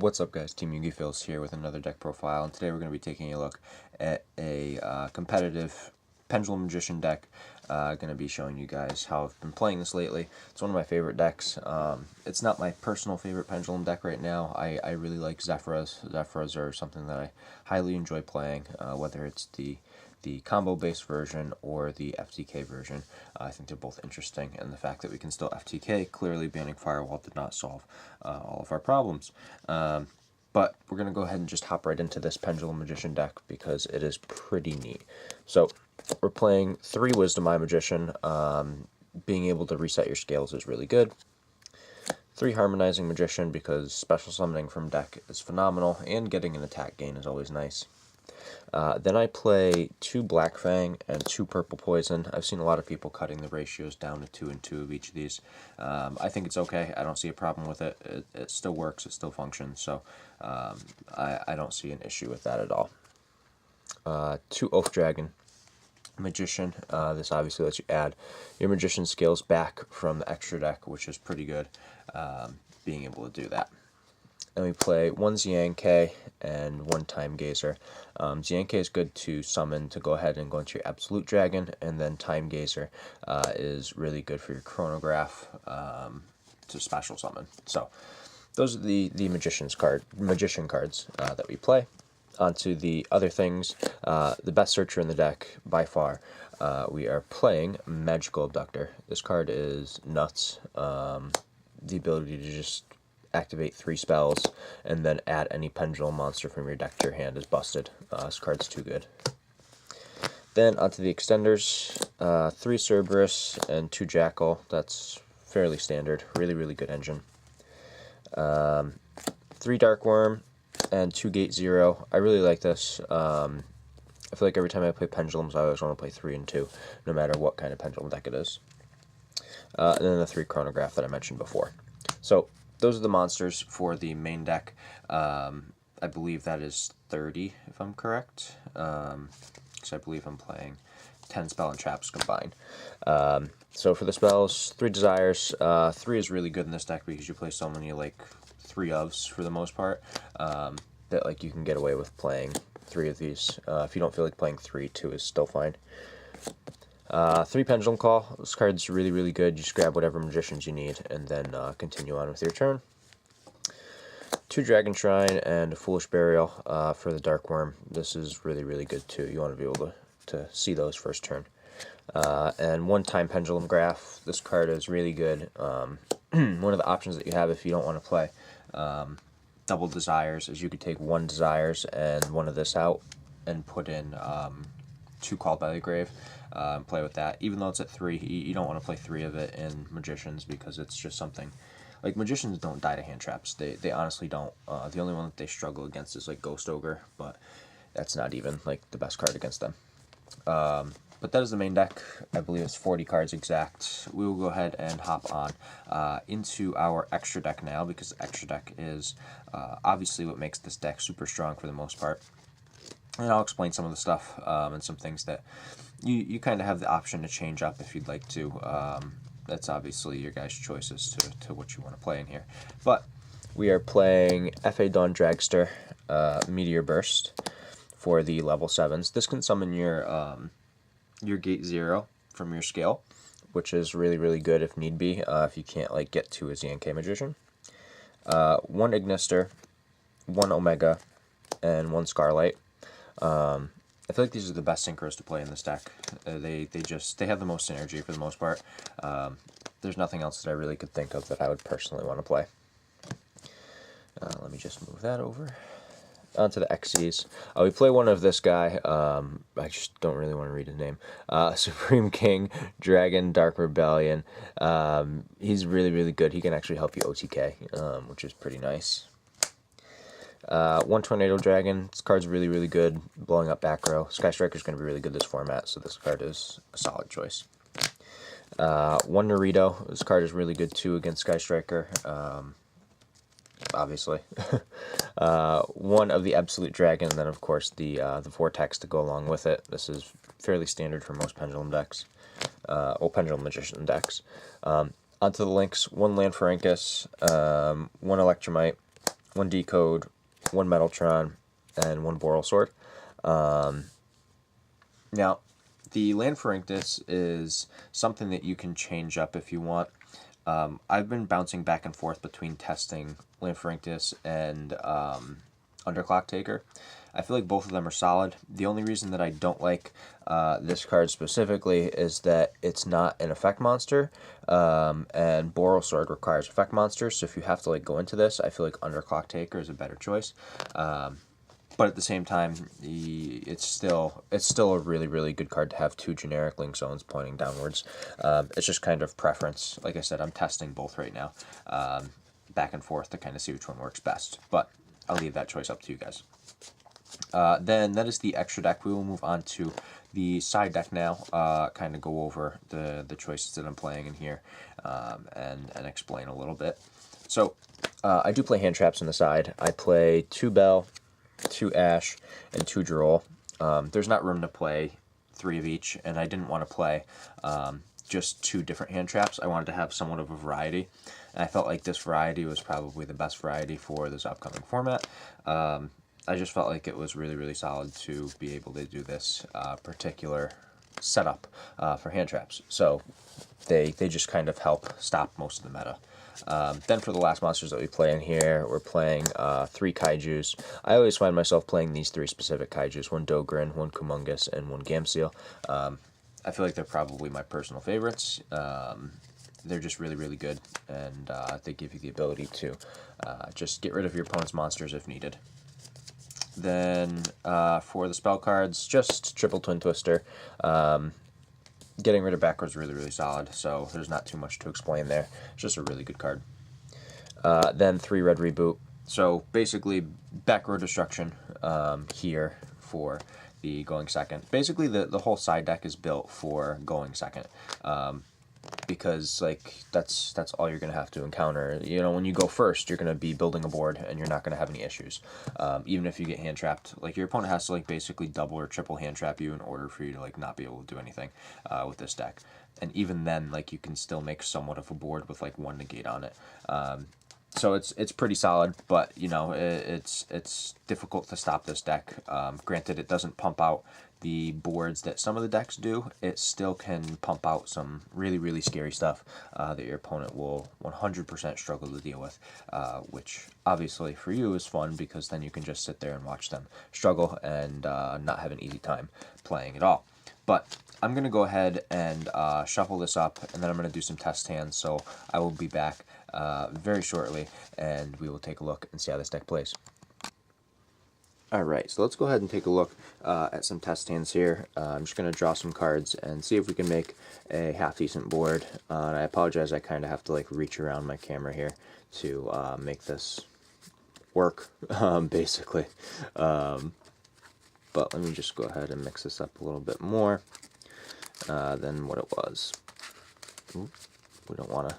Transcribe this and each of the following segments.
What's up, guys? Team Yugi Phils here with another deck profile, and today we're going to be taking a look at a competitive Pendulum Magician deck. Going to be showing you guys how I've been playing this lately. It's one of my favorite decks. It's not my personal favorite Pendulum deck right now. I really like Zephyras. Zephyras are something that I highly enjoy playing, whether it's the combo-based version or the FTK version. I think they're both interesting, and the fact that we can still FTK, clearly banning Firewall did not solve all of our problems. But we're going to go ahead and just hop right into this Pendulum Magician deck because it is pretty neat. So we're playing 3 Wisdom Eye Magician. Being able to reset your scales is really good. 3 Harmonizing Magician because special summoning from deck is phenomenal, and getting an attack gain is always nice. Then I play 2 Black Fang and 2 Purple Poison. I've seen a lot of people cutting the ratios down to 2 and 2 of each of these. I think it's okay. I don't see a problem with it. It still works. It still functions. So I don't see an issue with that at all. 2 Oath Dragon Magician. This obviously lets you add your Magician skills back from the extra deck, which is pretty good, being able to do that. And we play 1 Zianke and 1 Time Gazer. Zianke is good to summon to go ahead and go into your Absolute Dragon, and then Time Gazer is really good for your Chronograph to special summon. So those are the magician cards that we play. Onto the other things, the best searcher in the deck by far. We are playing Magical Abductor. This card is nuts. The ability to just activate 3 spells and then add any pendulum monster from your deck to your hand is busted. This card's too good. Then onto the extenders, 3 Cerberus and 2 Jackal. That's fairly standard. Really good engine. 3 Dark Worm and 2 Gate Zero. I really like this. I feel like every time I play Pendulums, I always want to play 3 and 2, no matter what kind of Pendulum deck it is. And then the 3 Chronograph that I mentioned before. So those are the monsters for the main deck. I believe that is 30, if I'm correct. Because I believe I'm playing 10 spell and traps combined. So for the spells, 3 Desires. 3 is really good in this deck because you play so many, like, 3 ofs for the most part, that, like, you can get away with playing 3 of these. If you don't feel like playing 3, 2 is still fine. 3 Pendulum Call. This card's really good. You just grab whatever magicians you need and then continue on with your turn. 2 Dragon Shrine and a Foolish Burial for the Dark Worm. This is really good too. You want to be able to see those first turn. And 1 Time Pendulum Graph. This card is really good. One of the options that you have if you don't want to play double Desires is you could take 1 Desires and 1 of this out and put in 2 Called by the Grave. And play with that. Even though it's at 3, you don't want to play 3 of it in Magicians because it's just something. Like, Magicians don't die to hand traps. They honestly don't. The only one that they struggle against is, like, Ghost Ogre, but that's not even, like, the best card against them. But that is the main deck. I believe it's 40 cards exact. We will go ahead and hop on into our extra deck now, because the extra deck is obviously what makes this deck super strong for the most part. And I'll explain some of the stuff and some things that you kind of have the option to change up if you'd like to. That's obviously your guys' choices to what you want to play in here. But we are playing F.A. Dawn Dragster, Meteor Burst for the level 7s. This can summon your Gate Zero from your scale, which is really good if need be, if you can't, like, get to a Zianke Magician. 1 Ignister, 1 Omega, and 1 Scarlight. I feel like these are the best synchros to play in this deck. They have the most synergy for the most part. There's nothing else that I really could think of that I would personally want to play. Let me just move that over. Onto the XCs. We play 1 of this guy. I just don't really want to read his name. Supreme King, Dragon, Dark Rebellion. He's really good. He can actually help you OTK, which is pretty nice. 1 Tornado Dragon. This card's really good, blowing up back row. Sky Striker's going to be really good this format, so this card is a solid choice. 1 Naruto. This card is really good too against Sky Striker, obviously. 1 of the Absolute Dragon, and then of course the Vortex to go along with it. This is fairly standard for most Pendulum decks, or Pendulum Magician decks. Onto the links: 1 Land Ferencis, 1 Electromite, one Decode, one Metaltron, and one Boral Sword. Now, the Lanfarinctus is something that you can change up if you want. I've been bouncing back and forth between testing Lanfarinctus and Underclock Taker. I feel like both of them are solid. The only reason that I don't like this card specifically is that it's not an effect monster, and Boral Sword requires effect monsters, so if you have to like go into this, I feel like Underclock Taker is a better choice. But at the same time, it's still a really good card to have two generic link zones pointing downwards. It's just kind of preference. Like I said, I'm testing both right now, back and forth to kind of see which one works best. But I'll leave that choice up to you guys. Then that is the extra deck. We will move on to the side deck now. Kind of go over the choices that I'm playing in here, and explain a little bit. So I do play hand traps on the side. I play 2 Bell, 2 Ash, and 2 Droll. There's not room to play 3 of each, and I didn't want to play just 2 different hand traps. I wanted to have somewhat of a variety, and I felt like this variety was probably the best variety for this upcoming format. I just felt like it was really solid to be able to do this particular setup for hand traps. So they just kind of help stop most of the meta. Then for the last monsters that we play in here, we're playing 3 Kaijus. I always find myself playing these 3 specific Kaijus, 1 Dogrin, 1 Kumungus, and 1 Gamseel. I feel like they're probably my personal favorites. They're just really good, and they give you the ability to just get rid of your opponent's monsters if needed. Then for the spell cards, just triple Twin Twister. Getting rid of backwards really solid, so there's not too much to explain there. It's just a really good card. Then 3 red Reboot. So basically back row destruction here for the going second. Basically the whole side deck is built for going second. Because like that's all you're gonna have to encounter. You know, when you go first, you're gonna be building a board, and you're not gonna have any issues. Even if you get hand trapped, like your opponent has to like basically double or triple hand trap you in order for you to like not be able to do anything with this deck. And even then, like you can still make somewhat of a board with like 1 negate on it. So it's pretty solid, but you know it's difficult to stop this deck. Granted, it doesn't pump out the boards that some of the decks do. It still can pump out some really scary stuff that your opponent will 100% struggle to deal with, which obviously for you is fun because then you can just sit there and watch them struggle and not have an easy time playing at all. But I'm going to go ahead and shuffle this up, and then I'm going to do some test hands, so I will be back very shortly, and we will take a look and see how this deck plays. Alright, so let's go ahead and take a look at some test hands here. I'm just going to draw some cards and see if we can make a half-decent board. And I apologize, I kind of have to like reach around my camera here to make this work, basically. But let me just go ahead and mix this up a little bit more than what it was. Ooh, we don't want to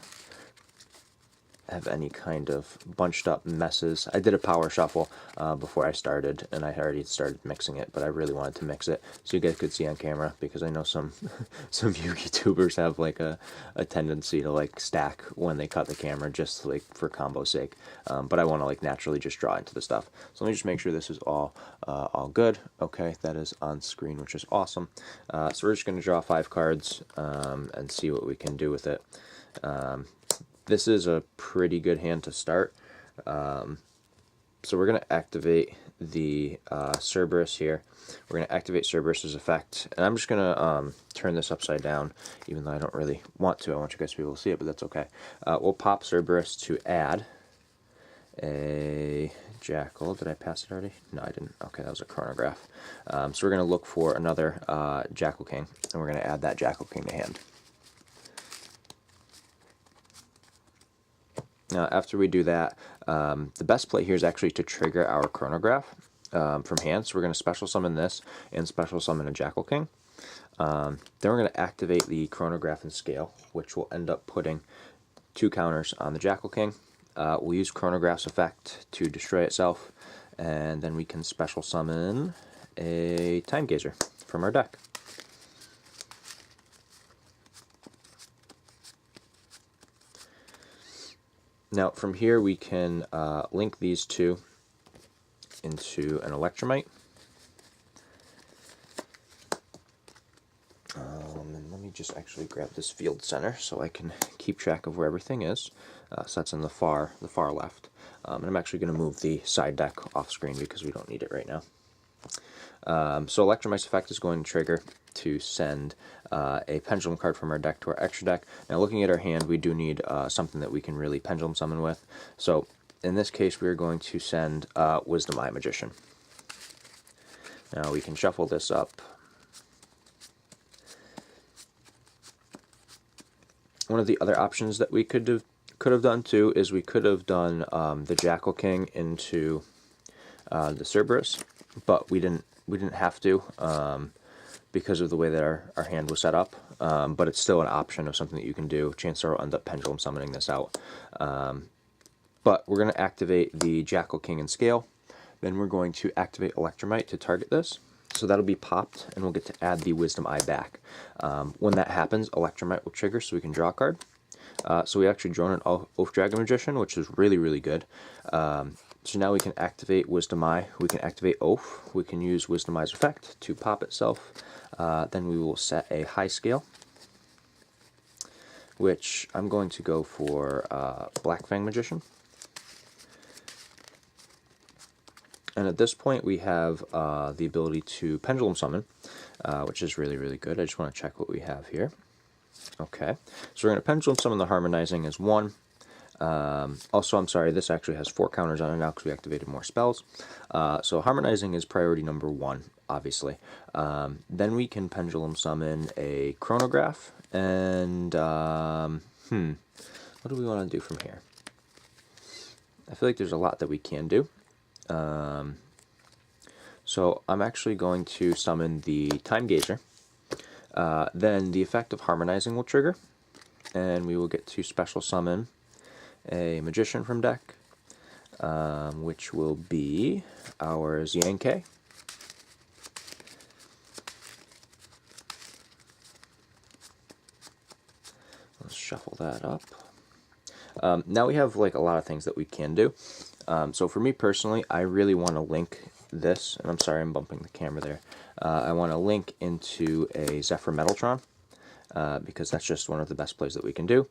have any kind of bunched up messes. I did a power shuffle before I started, and I already started mixing it, but I really wanted to mix it so you guys could see on camera, because I know some some YouTubers have like a tendency to like stack when they cut the camera just like for combo's sake, but I want to like naturally just draw into the stuff. So let me just make sure this is all good. Okay, that is on screen, which is awesome. So we're just going to draw 5 cards and see what we can do with it. This is a pretty good hand to start. So we're going to activate the Cerberus here. We're going to activate Cerberus's effect, and I'm just going to turn this upside down, even though I don't really want to. I want you guys to be able to see it, but that's okay. We'll pop Cerberus to add a Jackal. Did I pass it already? No, I didn't. Okay, that was a chronograph. So we're going to look for another Jackal King, and we're going to add that Jackal King to hand. Now, after we do that, the best play here is actually to trigger our chronograph from hand. So we're going to special summon this and special summon a Jackal King. Then we're going to activate the chronograph and scale, which will end up putting 2 counters on the Jackal King. We'll use chronograph's effect to destroy itself, and then we can special summon a Time Gazer from our deck. Now from here we can link these two into an electromite. And let me just actually grab this field center so I can keep track of where everything is. So that's in the far left. And I'm actually going to move the side deck off screen because we don't need it right now. So Electromite's effect is going to trigger to send a Pendulum card from our deck to our extra deck. Now looking at our hand, we do need something that we can really Pendulum summon with. So in this case, we are going to send Wisdom Eye Magician. Now we can shuffle this up. One of the other options that we could have done too is we could have done the Jackal King into the Cerberus, but we didn't have to because of the way that our hand was set up. But it's still an option of something that you can do. Chances are I'll end up Pendulum summoning this out. But we're going to activate the Jackal King in scale. Then we're going to activate Electromite to target this. So that'll be popped, and we'll get to add the Wisdom Eye back. When that happens, Electromite will trigger so we can draw a card. So we actually drawn an Oath Dragon Magician, which is really, really good. So now we can activate Wisdom Eye, we can activate Oath, we can use Wisdom Eye's effect to pop itself. Then we will set a high scale, which I'm going to go for Black Fang Magician. And at this point we have the ability to Pendulum Summon, which is really, really good. I just want to check what we have here. Okay, so we're going to Pendulum Summon the Harmonizing as 1. Also, I'm sorry, this actually has 4 counters on it now because we activated more spells. So Harmonizing is priority number 1, obviously. Then we can Pendulum Summon a Chronograph, and what do we want to do from here? I feel like there's a lot that we can do. So I'm actually going to summon the Time Gazer. Then the effect of Harmonizing will trigger, and we will get to special summon a Magician from deck, which will be our Xianke. Let's shuffle that up. Now we have like a lot of things that we can do. So for me personally, I really want to link this, and I'm sorry I'm bumping the camera there. I want to link into a Zephyr Metaltron, because that's just one of the best plays that we can do.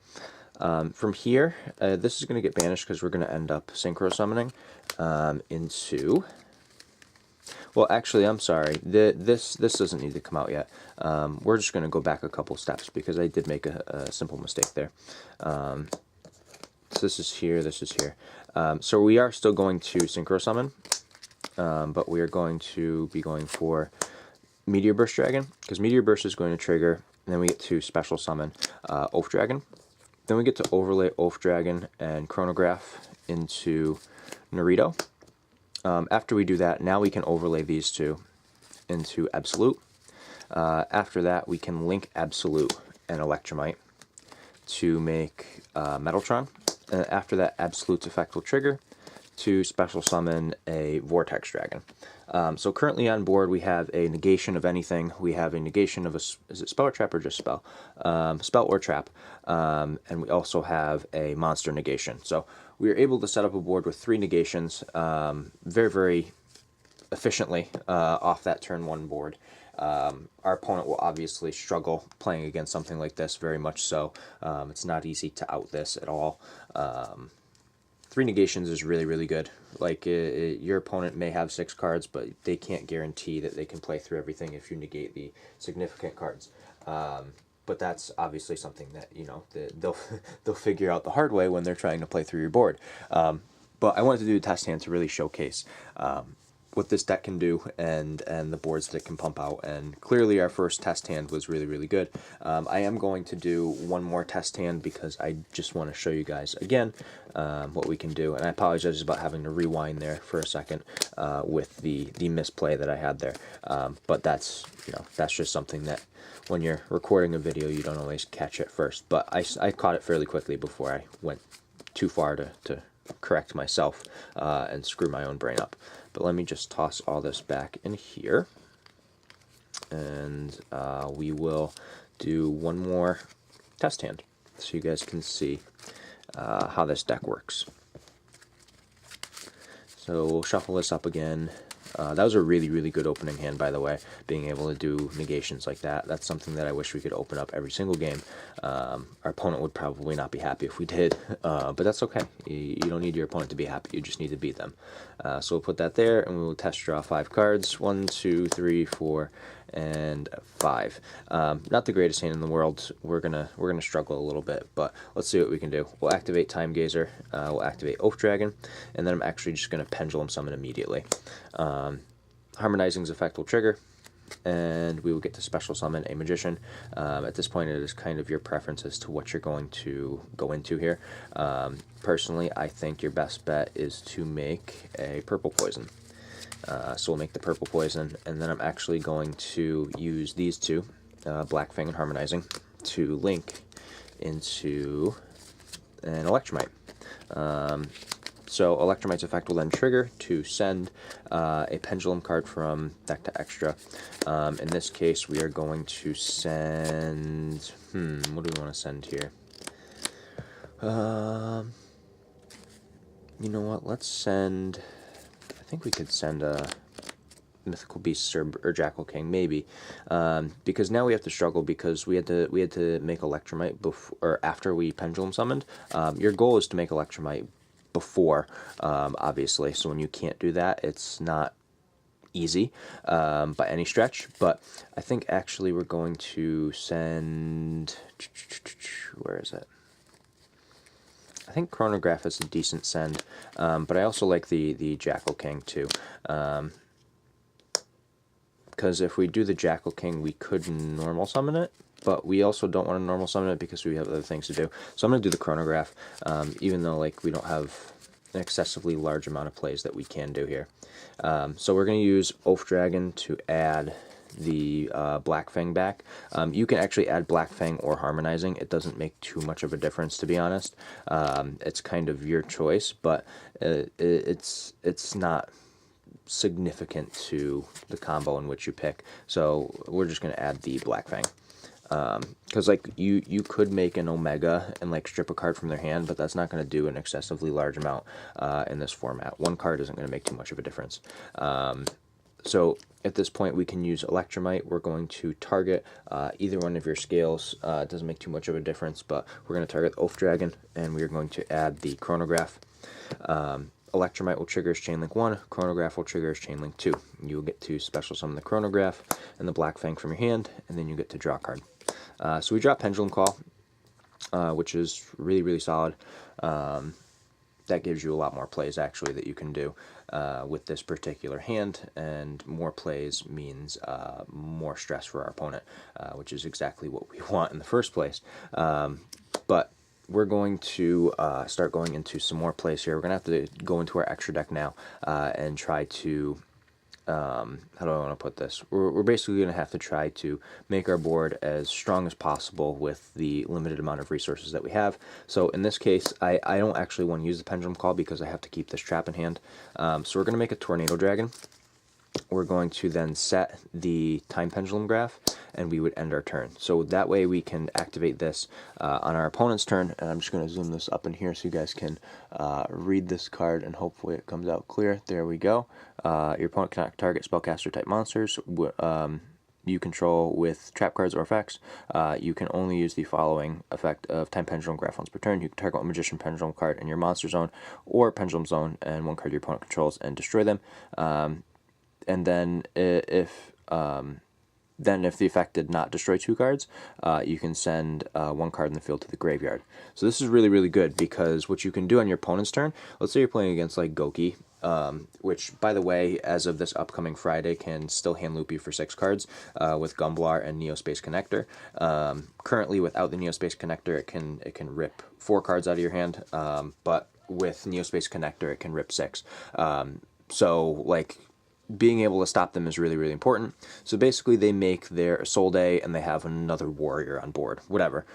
From here, this is going to get banished because we're going to end up Synchro Summoning into... Well, actually, I'm sorry. This doesn't need to come out yet. We're just going to go back a couple steps because I did make a simple mistake there. So this is here, this is here. So we are still going to Synchro Summon, but we are going to be going for Meteor Burst Dragon, because Meteor Burst is going to trigger, and then we get to Special Summon Oath Dragon. Then we get to overlay Oath Dragon and Chronograph into Naruto. After we do that, now we can overlay these two into Absolute. After that, we can link Absolute and Electromite to make Metaltron. And after that, Absolute's effect will trigger to special summon a Vortex Dragon. So currently on board we have a negation of anything. We have a negation of is it spell or trap or just spell? Spell or trap. And we also have a monster negation. So we are able to set up a board with 3 negations very, very efficiently off that turn 1 board. Our opponent will obviously struggle playing against something like this, very much so. It's not easy to out this at all. 3 negations is really, really good. Like, your opponent may have 6 cards, but they can't guarantee that they can play through everything if you negate the significant cards. But that's obviously something that, you know, they'll figure out the hard way when they're trying to play through your board. But I wanted to do a test hand to really showcase what this deck can do and the boards that it can pump out, and clearly our first test hand was really, really good. I am going to do one more test hand because I just want to show you guys again what we can do, and I apologize about having to rewind there for a second with the misplay that I had there, but that's, you know, that's just something that when you're recording a video you don't always catch it first, but I caught it fairly quickly before I went too far to correct myself and screw my own brain up. But let me just toss all this back in here, and we will do one more test hand so you guys can see. how this deck works. So we'll shuffle this up again. That was a really, really good opening hand, by the way, being able to do negations like that. That's something that I wish we could open up every single game. Our opponent would probably not be happy if we did, but that's okay. You don't need your opponent to be happy. You just need to beat them. So we'll put that there, and we'll test draw 5 cards. 1, 2, 3, 4, and 5. Not the greatest hand in the world. We're gonna struggle a little bit, but let's see what we can do. We'll activate Time Gazer. We'll activate Oath Dragon, and then I'm actually just gonna Pendulum Summon immediately. Harmonizing's effect will trigger, and we will get to special summon a Magician. At this point, it is kind of your preference as to what you're going to go into here. Personally, I think your best bet is to make a Purple Poison. So we'll make the Purple Poison, and then I'm actually going to use these two, Black Fang and Harmonizing, to link into an Electromite. So Electromite's effect will then trigger to send a Pendulum card from deck to extra. In this case, we are going to send... what do we want to send here? You know what? Let's send... I think we could send a Mythical Beast or Jackal King, maybe, because now we have to struggle because we had to make Electromite before or after we Pendulum summoned. Your goal is to make Electromite before, obviously. So when you can't do that, it's not easy by any stretch. But I think actually we're going to send. Where is it? I think Chronograph is a decent send, but I also like the Jackal King too. Because if we do the Jackal King, we could normal summon it, but we also don't want to normal summon it because we have other things to do. So I'm going to do the Chronograph, even though like we don't have an excessively large amount of plays that we can do here. So we're going to use Oath Dragon to add the Black Fang back. You can actually add Black Fang or Harmonizing. It doesn't make too much of a difference, to be honest. It's kind of your choice, but it's not significant to the combo in which you pick. So we're just going to add the Black Fang. Because like you could make an Omega and like strip a card from their hand, but that's not going to do an excessively large amount in this format. One card isn't going to make too much of a difference. So at this point we can use Electromite. We're going to target either one of your scales. It doesn't make too much of a difference, but we're going to target Oath Dragon, and we are going to add the Chronograph. Electromite will trigger as Chainlink 1, Chronograph will trigger as Chainlink 2. You'll get to special summon the Chronograph and the Black Fang from your hand, and then you get to draw a card. So we draw Pendulum Call, which is really, really solid. That gives you a lot more plays, actually, that you can do with this particular hand, and more plays means more stress for our opponent, which is exactly what we want in the first place. But we're going to start going into some more plays here. We're going to have to go into our extra deck now and try to, how do I want to put this? We're basically going to have to try to make our board as strong as possible with the limited amount of resources that we have. So in this case, I don't actually want to use the Pendulum Call because I have to keep this trap in hand. So we're going to make a Tornado Dragon. We're going to then set the Time Pendulum Graph, and we would end our turn. So that way we can activate this on our opponent's turn, and I'm just going to zoom this up in here so you guys can read this card, and hopefully it comes out clear. There we go. Your opponent cannot target spellcaster type monsters you control with trap cards or effects. You can only use the following effect of Time Pendulum Graph once per turn. You can target one Magician Pendulum card in your monster zone or Pendulum zone and one card your opponent controls and destroy them. And then if the effect did not destroy 2 cards, you can send 1 card in the field to the graveyard. So this is really, really good because what you can do on your opponent's turn, let's say you're playing against like Goki, which, by the way, as of this upcoming Friday, can still hand loop you for 6 cards with Gumblar and Neospace Connector. Currently, without the Neospace Connector, it can rip 4 cards out of your hand, but with Neospace Connector, it can rip 6. So, like, being able to stop them is really, really important. So basically they make their Isolde and they have another warrior on board, whatever.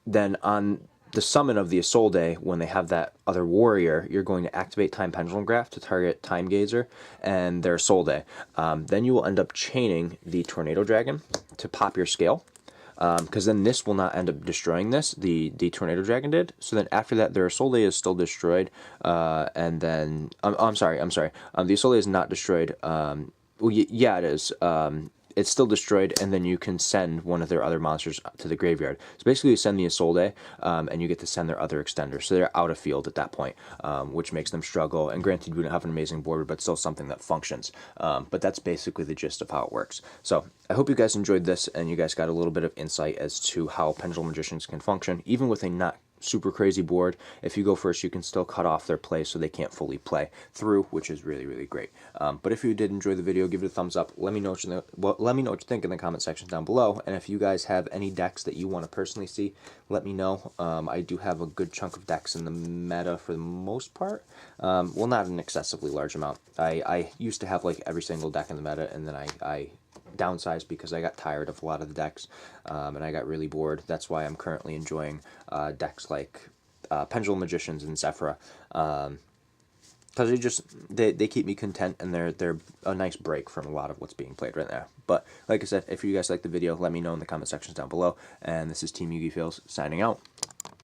Then on the summon of the Isolde, when they have that other warrior, you're going to activate Time Pendulum Graph to target Time Gazer and their Isolde. Then you will end up chaining the Tornado Dragon to pop your scale. because then this will not end up destroying this. The Tornado Dragon did. So then after that, their Isolde is still destroyed, and then I'm sorry. The Isolde is not destroyed. Well, yeah, it is. It's still destroyed, and then you can send one of their other monsters to the graveyard. So basically, you send the Isolde, and you get to send their other extender. So they're out of field at that point, which makes them struggle. And granted, we don't have an amazing border, but still something that functions. But that's basically the gist of how it works. So I hope you guys enjoyed this, and you guys got a little bit of insight as to how Pendulum Magicians can function, even with a not super crazy board. If you go first, you can still cut off their play so they can't fully play through, which is really, really great. But if you did enjoy the video, give it a thumbs up. Let me know what you think in the comment section down below. And if you guys have any decks that you want to personally see, let me know. I do have a good chunk of decks in the meta for the most part. Well, not an excessively large amount. I used to have like every single deck in the meta, and then I downsized because I got tired of a lot of the decks, and I got really bored. That's why I'm currently enjoying decks like Pendulum Magicians and Zephyra, because they keep me content, and they're a nice break from a lot of what's being played right now. But like I said, if you guys like the video, let me know in the comment sections down below. And this is Team Yugi Feels signing out.